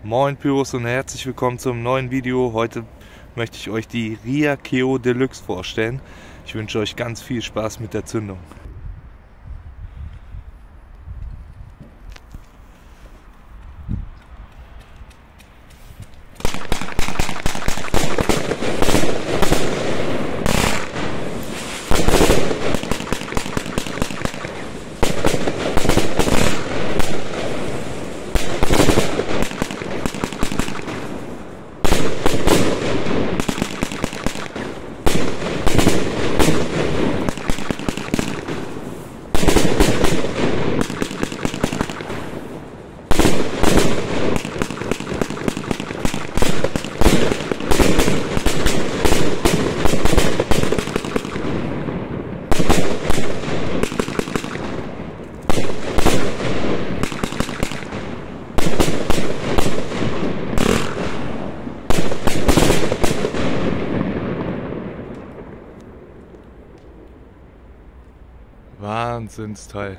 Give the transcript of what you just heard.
Moin Pyros und herzlich willkommen zum neuen Video. Heute möchte ich euch die Riakeo Deluxe vorstellen. Ich wünsche euch ganz viel Spaß mit der Zündung. Wahnsinnsteil.